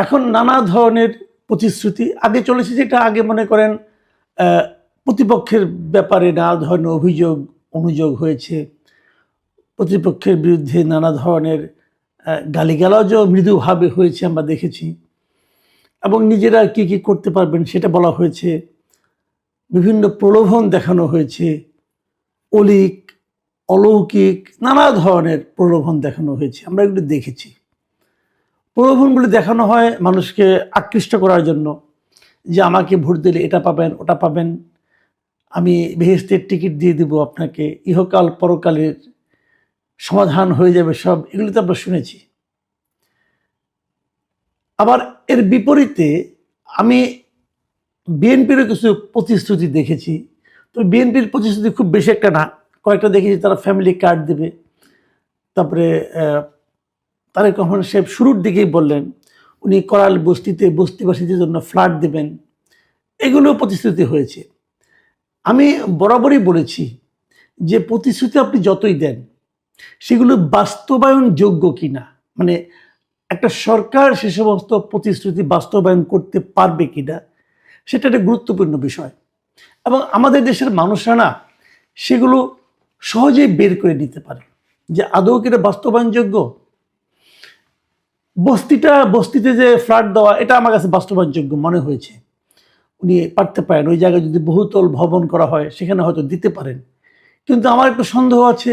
এখন নানা ধরনের প্রতিশ্রুতি আগে চলেছে, যেটা আগে মনে করেন প্রতিপক্ষের ব্যাপারে নানা ধরনের অনুযোগ হয়েছে, প্রতিপক্ষের বিরুদ্ধে নানা ধরনের গালিগালাজও মৃদুভাবে হয়েছে আমরা দেখেছি, এবং নিজেরা কি কি করতে পারবেন সেটা বলা হয়েছে, বিভিন্ন প্রলোভন দেখানো হয়েছে, অলৌকিক নানা ধরনের প্রলোভন দেখানো হয়েছে, আমরা এগুলো দেখেছি। প্রলোভনগুলি দেখানো হয় মানুষকে আকৃষ্ট করার জন্য, যে আমাকে ভোট দিলে এটা পাবেন ওটা পাবেন, আমি বেহেশতের টিকিট দিয়ে দেব আপনাকে, ইহকাল পরকালের সমাধান হয়ে যাবে সব, এগুলি তো আমরা শুনেছি। আবার এর বিপরীতে আমি বিএনপিরও কিছু প্রতিশ্রুতি দেখেছি। তো বিএনপির প্রতিশ্রুতি খুব বেশি একটা না, কয়েকটা দেখেছি। তারা ফ্যামিলি কার্ড দেবে, তারপরে তারেক রহমান সাহেব শুরুর দিকেই বললেন উনি করাল বস্তিবাসীদের জন্য ফ্ল্যাট দেবেন, এগুলো প্রতিশ্রুতি হয়েছে। আমি বরাবরই বলেছি যে প্রতিশ্রুতি আপনি যতই দেন সেগুলো বাস্তবায়নযোগ্য কিনা, মানে একটা সরকার সে সমস্ত প্রতিশ্রুতি বাস্তবায়ন করতে পারবে কিনা, সেটা একটা গুরুত্বপূর্ণ বিষয়। এবং আমাদের দেশের মানুষরা না সেগুলো সহজেই বের করে নিতে পারে যে আদৌ কি এটা বাস্তবায়নযোগ্য। বস্তিতে যে ফ্ল্যাট দেওয়া, এটা আমার কাছে বাস্তবায়নযোগ্য মনে হয়েছে। উনি পারতে পারেন, ওই জায়গায় যদি বহুতল ভবন করা হয় সেখানে হয়তো দিতে পারেন। কিন্তু আমার একটু সন্দেহ আছে,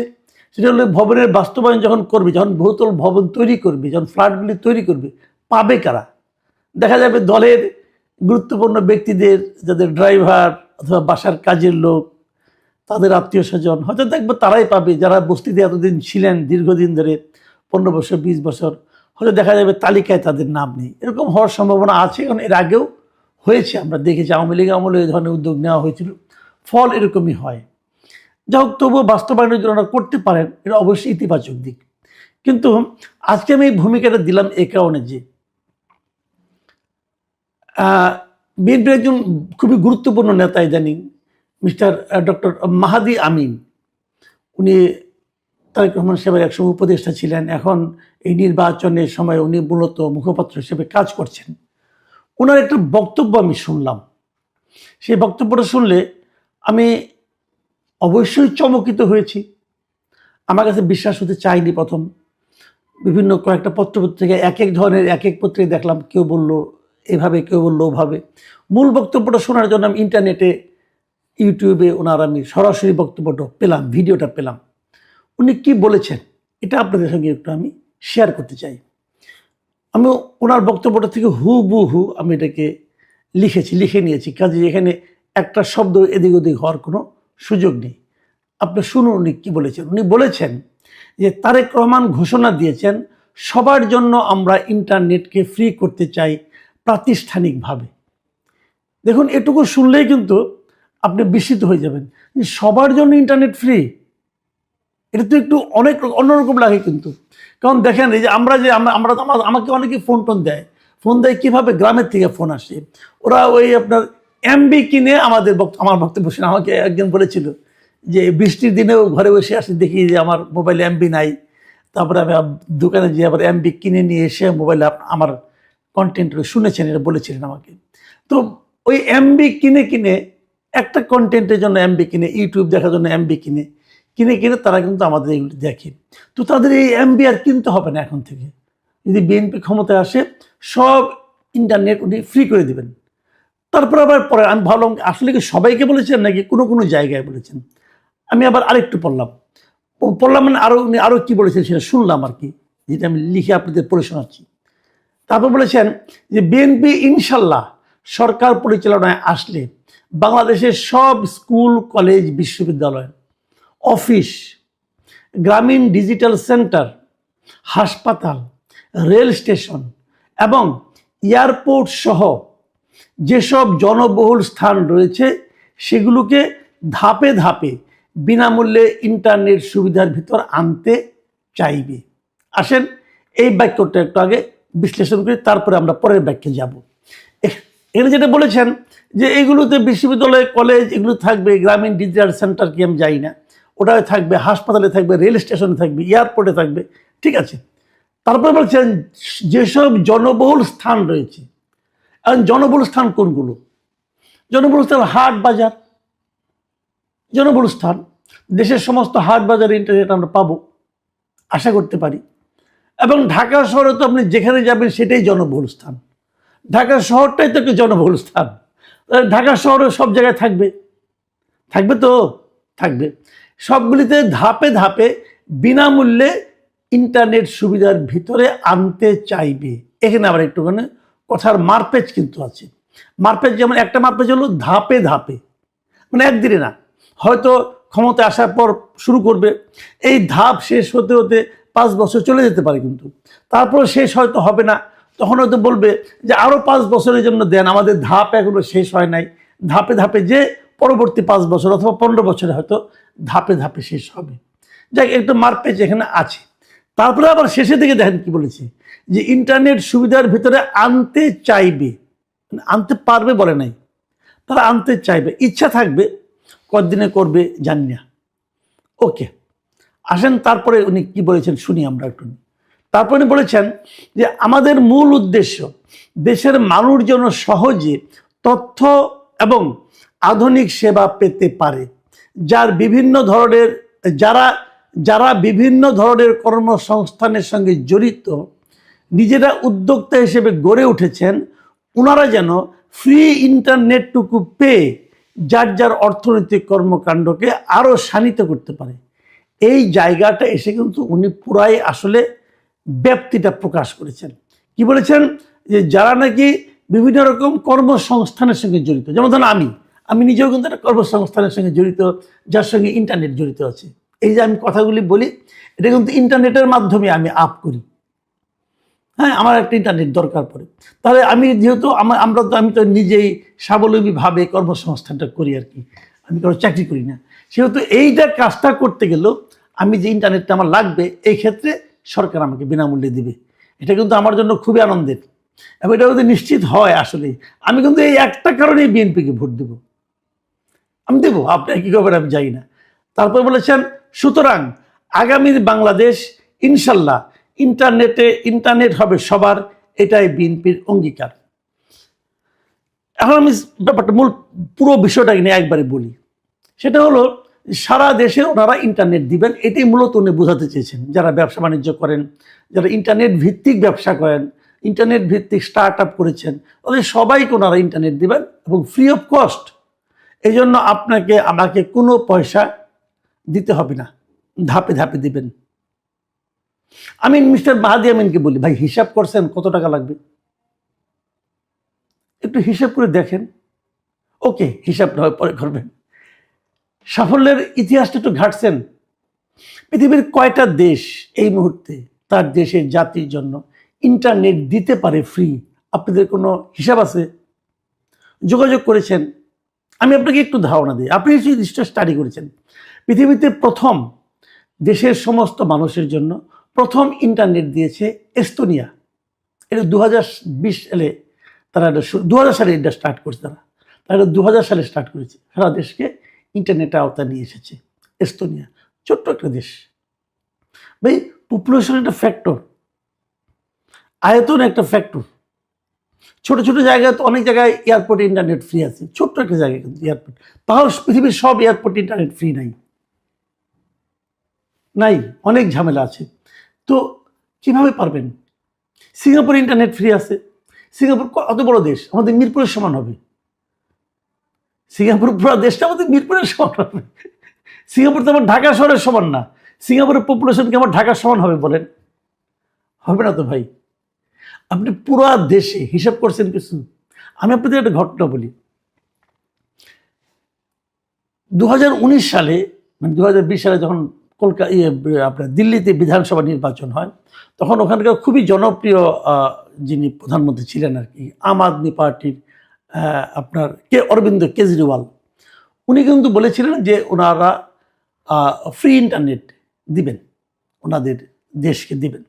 সেটা হলো ভবনের বাস্তবায়ন যখন করবে, যখন বহুতল ভবন তৈরি করবে, যখন ফ্ল্যাটগুলি তৈরি করবে, পাবে কারা? দেখা যাবে দলের গুরুত্বপূর্ণ ব্যক্তিদের, যাদের ড্রাইভার অথবা বাসার কাজের লোক, তাদের আত্মীয় স্বজন, হয়তো দেখবো তারাই পাবে, যারা বস্তিতে এতদিন ছিলেন দীর্ঘদিন ধরে, 15 বছর 20 বছর, হয়তো দেখা যাবে তালিকায় তাদের নাম নেই। এরকম হওয়ার সম্ভাবনা আছে, কারণ এর আগেও হয়েছে, আমরা দেখেছি আওয়ামী লীগ আমলে এই ধরনের উদ্যোগ নেওয়া হয়েছিল, ফল এরকমই হয়। যাই হোক, তবুও বাস্তবায়নের জন্য করতে পারেন, এটা অবশ্যই ইতিবাচক দিক। কিন্তু আজকে আমি এই ভূমিকাটা দিলাম এই কারণে যে বিএনপির একজন খুবই গুরুত্বপূর্ণ নেতা ইদানিং মিস্টার ডক্টর মাহাদি আমিন, উনি তারেক রহমান সাহেবের একসময় উপদেষ্টা ছিলেন, এখন এই নির্বাচনের সময় উনি মূলত মুখপাত্র হিসেবে কাজ করছেন। ওনার একটা বক্তব্য আমি শুনলাম, সেই বক্তব্যটা শুনলে আমি অবশ্যই চমকিত হয়েছি। আমার কাছে বিশ্বাস হতে চাইনি প্রথম। বিভিন্ন কয়েকটা পত্রপত্রিকায় এক এক ধরনের এক এক পত্রিকায় দেখলাম, কেউ বলল এভাবে, কেউ বললো ওভাবে। মূল বক্তব্যটা শোনার জন্য আমি ইন্টারনেটে, ইউটিউবে ওনার আমি সরাসরি বক্তব্যটা পেলাম, ভিডিওটা পেলাম। উনি কি বলেছেন এটা আপনাদের সঙ্গে একটু আমি শেয়ার করতে চাই। আমি ওনার বক্তব্যটা থেকে হুবহু আমি এটাকে লিখে নিয়েছি, কাজে এখানে একটা শব্দ এদিক ওদিক হওয়ার কোনো সুযোগ নেই। আপনি শুনুন উনি কি বলেছেন। উনি বলেছেন যে তারেক রহমান ঘোষণা দিয়েছেন সবার জন্য আমরা ইন্টারনেটকে ফ্রি করতে চাই প্রাতিষ্ঠানিকভাবে। দেখুন, এটুকু শুনলেই কিন্তু আপনি বিস্মিত হয়ে যাবেন, সবার জন্য ইন্টারনেট ফ্রি, এটা তো একটু অন্যরকম লাগে কিন্তু। কারণ দেখেন, এই যে আমাকে অনেকে ফোন দেয় কিভাবে, গ্রামের থেকে ফোন আসে, ওরা ওই আপনার এমবি কিনে আমার বক্তব্য শুনে। আমাকে একজন বলেছিল যে বৃষ্টির দিনেও ঘরে বসে আসি, দেখি যে আমার মোবাইলে এমবি নাই, তারপরে আমি দোকানে যেয়ে আবার এমবি কিনে নিয়ে এসে মোবাইলে আমার কন্টেন্ট শুনেছেন, এটা বলেছিলেন আমাকে। তো ওই এমবি কিনে একটা কন্টেন্টের জন্য এমবি কিনে, ইউটিউব দেখার জন্য এমবি কিনে তারা কিন্তু আমাদের এগুলো দেখে। তো তাদের এই এমবি আর কিনতে হবে না এখন থেকে। যদি বিএনপি ক্ষমতায় আসে, সব ইন্টারনেট উনি ফ্রি করে দেবেন। তারপর আবার পরে আমি ভাবলাম আসলে কি সবাইকে বলেছেন নাকি কোনো জায়গায় বলেছেন। আমি আবার আরেকটু পড়লাম মানে উনি আরও কি বলেছেন সেটা শুনলাম আর কি, যেটা আমি লিখে আপনাদের পড়ে শোনাচ্ছি। তারপর বলেছেন যে বিএনপি ইনশাল্লাহ সরকার পরিচালনায় আসলে বাংলাদেশের সব স্কুল, কলেজ, বিশ্ববিদ্যালয়, অফিস, গ্রামীণ ডিজিটাল সেন্টার, হাসপাতাল, রেল স্টেশন এবং এয়ারপোর্ট সহ যেসব জনবহুল স্থান রয়েছে সেগুলোকে ধাপে ধাপে বিনামূল্যে ইন্টারনেট সুবিধার ভিতর আনতে চাইবে। আসেন এই বাক্যটা একটু আগে বিশ্লেষণ করি, তারপরে আমরা পরের বাক্যে যাব। এখানে যেটা বলেছেন যে এইগুলোতে বিশ্ববিদ্যালয়, কলেজ এগুলো থাকবে, গ্রামীণ ডিজিটাল সেন্টার কি আমি যাই না, ওটাই থাকবে, হাসপাতালে থাকবে, রেল স্টেশনে থাকবে, এয়ারপোর্টে থাকবে, ঠিক আছে। তারপরে বলছেন যেসব জনবহুল স্থান রয়েছে, এখন জনবহুল স্থান কোনগুলো? জনবহুল স্থান হাট বাজার, জনবহুল স্থান। দেশের সমস্ত হাট বাজারে ইন্টারনেট আমরা পাবো, আশা করতে পারি। এবং ঢাকা শহরে তো আপনি যেখানে যাবেন সেটাই জনবহুল স্থান। ঢাকা শহরটাই তো একটা জনবহুল স্থান। ঢাকা শহরে সব জায়গায় থাকবে, থাকবে তো থাকবে। সবগুলিতে ধাপে ধাপে বিনামূল্যে ইন্টারনেট সুবিধার ভিতরে আনতে চাইবে। এখানে আবার একটুখানি কথার মারপেচ কিন্তু আছে। মারপেচ যেমন একটা মারপেচ হলো ধাপে ধাপে, মানে একদিনে না, হয়তো ক্ষমতায় আসার পর শুরু করবে, এই ধাপ শেষ হতে হতে 5 বছর চলে যেতে পারে, কিন্তু তারপর শেষ হয়তো হবে না। তখন হয়তো বলবে যে আরও 5 বছরের জন্য দেন, আমাদের ধাপ এখনো শেষ হয় নাই। ধাপে ধাপে যে পরবর্তী 5 বছর অথবা 15 বছরে হয়তো ধাপে ধাপে শেষ হবে। যাক, একটু মারপেচ এখানে আছে। তারপরে আবার শেষের দিকে দেখেন কি বলেছে, যে ইন্টারনেট সুবিধার ভিতরে আনতে চাইবে, আনতে পারবে বলে নাই, তারা আনতে চাইবে, ইচ্ছা থাকবে, কতদিনে করবে জানি না। ওকে, আসেন তারপরে উনি কি বলেছেন শুনি আমরা একটু। তারপরে উনি বলেছেন যে আমাদের মূল উদ্দেশ্য দেশের মানুষ যেন সহজে তথ্য এবং আধুনিক সেবা পেতে পারে, যারা বিভিন্ন ধরনের কর্মসংস্থানের সঙ্গে জড়িত, নিজেরা উদ্যোক্তা হিসেবে গড়ে উঠেছেন, ওনারা যেন ফ্রি ইন্টারনেটটুকু পেয়ে যার যার অর্থনৈতিক কর্মকাণ্ডকে আরও শানিত করতে পারে। এই জায়গাটা এসে কিন্তু উনি পুরাই আসলে ব্যাপ্তিটা প্রকাশ করেছেন। কি বলেছেন, যে যারা নাকি বিভিন্ন রকম কর্মসংস্থানের সঙ্গে জড়িত, যেমন ধরুন আমি নিজেও কিন্তু একটা কর্মসংস্থানের সঙ্গে জড়িত, যার সঙ্গে ইন্টারনেট জড়িত আছে। এই যে আমি কথাগুলি বলি, এটা কিন্তু ইন্টারনেটের মাধ্যমে আমি আপ করি। হ্যাঁ, আমার একটা ইন্টারনেট দরকার পড়ে, তাহলে আমি যেহেতু আমি তো নিজেই স্বাবলম্বীভাবে কর্মসংস্থানটা করি আর কি, আমি কারো চাকরি করি না, সেহেতু এইটা কাজটা করতে গেলেও আমি যে ইন্টারনেটটা আমার লাগবে, এই ক্ষেত্রে সরকার আমাকে বিনামূল্যে দিবে। এটা কিন্তু আমার জন্য খুবই আনন্দের, এবং এটা যদি নিশ্চিত হয় আসলে আমি কিন্তু এই একটা কারণেই বিএনপিকে ভোট দেব। আমি দেবো, আপনার কি খবর আমি যাই না। তারপর বলেছেন সুতরাং আগামীর বাংলাদেশ ইনশাল্লাহ ইন্টারনেট হবে সবার, এটাই বিএনপির অঙ্গীকার। এখন আমি ব্যাপারটা পুরো বিষয়টাকে নিয়ে একবারে বলি, সেটা হলো সারা দেশে ওনারা ইন্টারনেট দিবেন, এটাই মূলত উনি বোঝাতে চেয়েছেন। যারা ব্যবসা বাণিজ্য করেন, যারা ইন্টারনেট ভিত্তিক ব্যবসা করেন, ইন্টারনেট ভিত্তিক স্টার্ট আপ করেছেন, ওদের সবাইকে ওনারা ইন্টারনেট দিবেন এবং ফ্রি অফ কস্ট। এই জন্য আমাকে কোনো পয়সা দিতে হবে না, ধাপে ধাপে দিবেন। আমি মিস্টার মাহাদি আমিনকে বলি, ভাই হিসাব করছেন কত টাকা লাগবে? একটু হিসাব করে দেখেন। ওকে, হিসাব নয় পরে করবেন। সাফল্যের ইতিহাসটা একটু ঘাটছেন? পৃথিবীর কয়টা দেশ এই মুহূর্তে তার দেশের জাতির জন্য ইন্টারনেট দিতে পারে ফ্রি? আপনাদের কোনো হিসাব আছে? যোগাযোগ করেছেন? আমি আপনাকে একটু ধারণা দিই, আপনি নিশ্চয় স্টাডি করেছেন। পৃথিবীতে প্রথম দেশের সমস্ত মানুষের জন্য প্রথম ইন্টারনেট দিয়েছে এস্তোনিয়া। এটা 2020 সালে তারা 2000 সালে এটা স্টার্ট করেছে। তারা 2000 সালে স্টার্ট করেছে, সারা দেশকে ইন্টারনেটের আওতায় নিয়ে এসেছে এস্তোনিয়া। ছোট্ট একটা দেশ ভাই, পপুলেশন একটা ফ্যাক্টর, আয়তন একটা ফ্যাক্টর। ছোট ছোট জায়গায় তো অনেক জায়গায় এয়ারপোর্টে ইন্টারনেট ফ্রি আছে, ছোট্ট একটা জায়গায় কিন্তু এয়ারপোর্ট। তাও পৃথিবীর সব এয়ারপোর্টে ইন্টারনেট ফ্রি নাই, অনেক ঝামেলা আছে। তো কিভাবে পারবেন? সিঙ্গাপুরে ইন্টারনেট ফ্রি আছে। সিঙ্গাপুর অত বড় দেশ, আমাদের মিরপুরের সমান হবে। সিঙ্গাপুর পুরো দেশটা আমাদের মিরপুরের সমান হবে। সিঙ্গাপুর তো আমার ঢাকা শহরের সমান না। সিঙ্গাপুরের পপুলেশন কি আমার ঢাকার সমান হবে বলেন? হবে না তো ভাই। আপনি পুরো দেশে হিসাব করছেন কিছু? আমি আপনাদের একটা ঘটনা বলি। 2019 সালে, মানে 2020 সালে যখন আপনার দিল্লিতে বিধানসভা নির্বাচন হয়, তখন ওখানকার খুবই জনপ্রিয় যিনি প্রধানমন্ত্রী ছিলেন আর কি, আম আদমি পার্টির আপনার অরবিন্দ কেজরিওয়াল, উনি কিন্তু বলেছিলেন যে ওনারা ফ্রি ইন্টারনেট দিবেন, ওনাদের দেশকে দিবেন।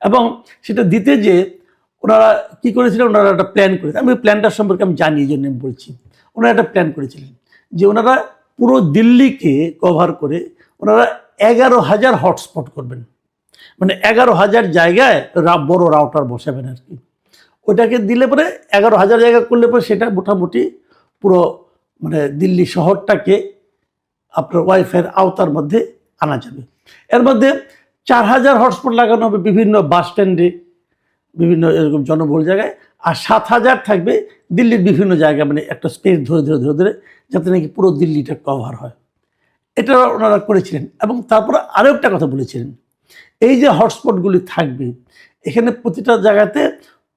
এবং সেটা দিতে যে ওনারা কি করেছিলেন, ওনারা একটা প্ল্যান করেছিলেন। আমি প্ল্যানটার সম্পর্কে আমি জানি, এই জন্য আমি বলছি। ওনারা একটা প্ল্যান করেছিলেন যে ওনারা পুরো দিল্লিকে কভার করে ওনারা 11,000 হটস্পট করবেন। মানে 11,000 জায়গায় বড় রাউটার বসাবেন আর কি। ওটাকে দিলে পরে 11,000 জায়গা করলে পরে সেটা মোটামুটি পুরো মানে দিল্লি শহরটাকে আপনার ওয়াইফাইয়ের আওতার মধ্যে আনা যাবে। এর মধ্যে 4,000 হটস্পট লাগানো হবে বিভিন্ন বাস স্ট্যান্ডে, বিভিন্ন এরকম জনবহুল জায়গায়, আর 7,000 থাকবে দিল্লির বিভিন্ন জায়গায়, মানে একটা স্পেস ধরে ধরে ধরে ধরে, যাতে নাকি পুরো দিল্লিটা কভার হয়। এটা ওনারা করেছিলেন। এবং তারপরে আরও একটা কথা বলেছিলেন, এই যে হটস্পটগুলি থাকবে এখানে প্রতিটা জায়গাতে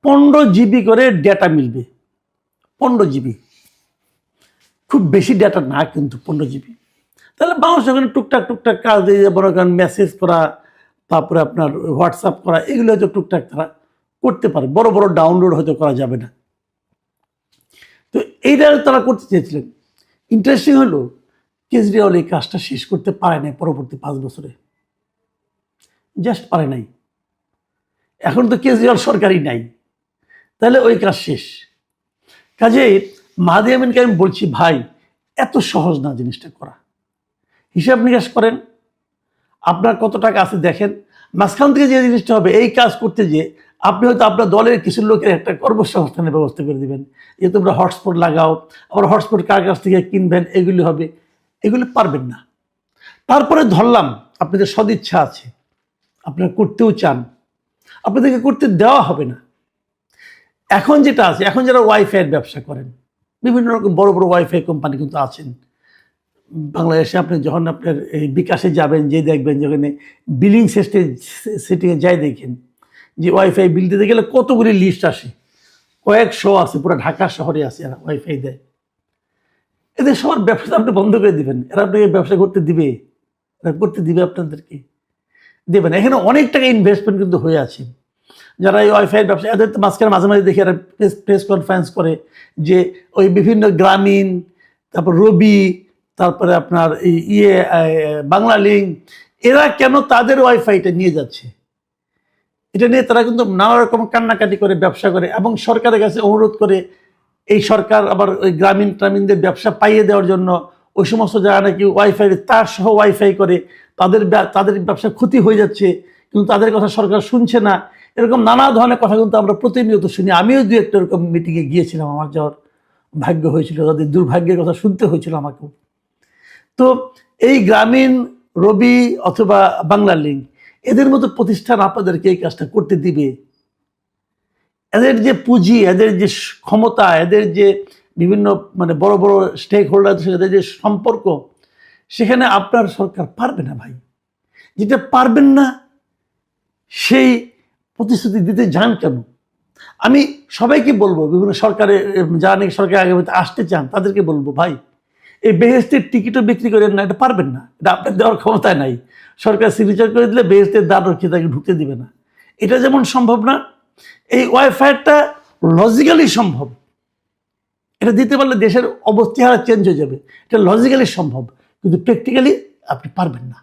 15 জিবি করে ডেটা মিলবে। 15 জিবি, খুব বেশি ডেটা না কিন্তু 15 জিবি। তাহলে মানুষ ওখানে টুকটাক টুকটাক কাজ দিয়ে মনে করেন মেসেজ করা, তারপরে আপনার হোয়াটসঅ্যাপ করা, এগুলো হয়তো টুকটাক তারা করতে পারে, বড় বড় ডাউনলোড হয়তো করা যাবে না। তো এইটা তারা করতে চেয়েছিলেন। ইন্টারেস্টিং হলো কেজরিওয়াল এই কাজটা শেষ করতে পারে নাই পরবর্তী 5 বছরে, জাস্ট পারে নাই। এখন তো কেজরিওয়াল সরকারই নাই, তাহলে ওই কাজ শেষ। কাজেই মাহাদি আমিনকে আমি বলছি, ভাই এত সহজ না জিনিসটা করা। হিসাব নিকাশ করেন, আপনার কত টাকা আছে দেখেন, মাঝখান থেকে যে জিনিসটা হবে এই কাজ করতে গিয়ে আপনি হয়তো আপনার দলের কিছু লোকের একটা কর্মসংস্থানের ব্যবস্থা করে দিবেন, যে তোমরা হটস্পট লাগাও, আবার হটস্পট কার কাছ থেকে কিনবেন, এগুলি হবে। এগুলি পারবেন না। তারপরে ধরলাম আপনাদের সদিচ্ছা আছে, আপনারা করতেও চান, আপনাদেরকে করতে দেওয়া হবে না। এখন যেটা আছে, এখন যারা ওয়াইফাইয়ের ব্যবসা করেন, বিভিন্ন রকম বড় বড় ওয়াইফাই কোম্পানি কিন্তু আছেন বাংলাদেশে। আপনি যখন আপনার এই বিকাশে যাবেন, যে দেখবেন যেখানে বিলিং সেটিংয়ে যাই দেখেন যে ওয়াইফাই বিল দিতে গেলে কতগুলি লিস্ট আসে, কয়েকশো আছে, পুরো ঢাকা শহরে আছে এরা ওয়াইফাই দেয়। এদের সবার ব্যবসা আপনি বন্ধ করে দিবেন, এরা আপনাকে ব্যবসা করতে দিবে? এরা করতে দিবে আপনাদেরকে? দেবে না। এখানে অনেক টাকা ইনভেস্টমেন্ট কিন্তু হয়ে আছে। যারা এই ওয়াইফাইয়ের ব্যবসা, এদের তো মাঝখানে মাঝে মাঝে দেখি এরা প্রেস কনফারেন্স করে যে ওই বিভিন্ন গ্রামীণ, তারপর রবি, তারপরে আপনার বাংলা লিঙ্ক, এরা কেন তাদের ওয়াইফাইটা নিয়ে যাচ্ছে, এটা নিয়ে তারা কিন্তু নানা রকম কান্নাকাটি করে, ব্যবসা করে, এবং সরকারের কাছে অনুরোধ করে। এই সরকার আবার ওই গ্রামীণদের ব্যবসা পাইয়ে দেওয়ার জন্য ওই সমস্ত জায়গা নাকি ওয়াইফাই তার সহ ওয়াইফাই করে, তাদের ব্যবসা ক্ষতি হয়ে যাচ্ছে, কিন্তু তাদের কথা সরকার শুনছে না। এরকম নানা ধরনের কথা কিন্তু আমরা প্রতিনিয়ত শুনি। আমিও দু একটা এরকম মিটিংয়ে গিয়েছিলাম, আমার যাওয়ার ভাগ্য হয়েছিল, তাদের দুর্ভাগ্যের কথা শুনতে হয়েছিল আমাকেও। তো এই গ্রামীণ, রবি অথবা বাংলা লিঙ্ক, এদের মতো প্রতিষ্ঠান আপনাদেরকে এই কাজটা করতে দিবে? এদের যে পুঁজি, এদের যে ক্ষমতা, এদের যে বিভিন্ন মানে বড় বড় স্টেক হোল্ডারদের সাথে যে সম্পর্ক, সেখানে আপনার সরকার পারবে না ভাই। যেটা পারবেন না সেই প্রতিশ্রুতি দিতে যান কেন? আমি সবাইকে বলবো, বিভিন্ন সরকারের যারা নাকি সরকার আগামীতে আসতে চান তাদেরকে বলবো, ভাই এই বেহেস্তের টিকিটও বিক্রি করেন না, এটা পারবেন না, এটা আপনার দেওয়ার ক্ষমতায় নাই। সরকার সিগনেচার করে দিলে বেহেস্তের দ্বার রক্ষিত তাকে ঢুকতে দিবে না। এটা যেমন সম্ভব না, এই ওয়াইফাইটা লজিক্যালি সম্ভব। এটা দিতে পারলে দেশের অবস্থা চেঞ্জ হয়ে যাবে। এটা লজিক্যালি সম্ভব, কিন্তু প্র্যাকটিক্যালি আপনি পারবেন না।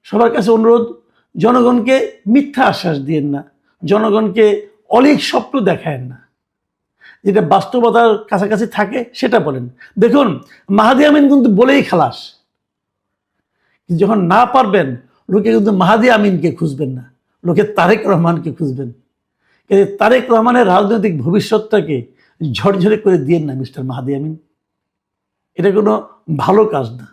সবার কাছে অনুরোধ, জনগণকে মিথ্যা আশ্বাস দিয়েন না, জনগণকে অলিক স্বপ্ন দেখায়েন না, যেটা বাস্তবতার কাছাকাছি থাকে সেটা বলেন। দেখুন, মাহাদি আমিন কিন্তু বলেই খালাস। যখন না পারবেন, লোকে কিন্তু মাহাদি আমিনকে খুঁজবেন না, লোকে তারেক রহমানকে খুঁজবেন। তারেক রহমানের রাজনৈতিক ভবিষ্যৎটাকে ঝরঝরে করে দিয়েন না মিস্টার মাহাদি আমিন। এটা কোনো ভালো কাজ না।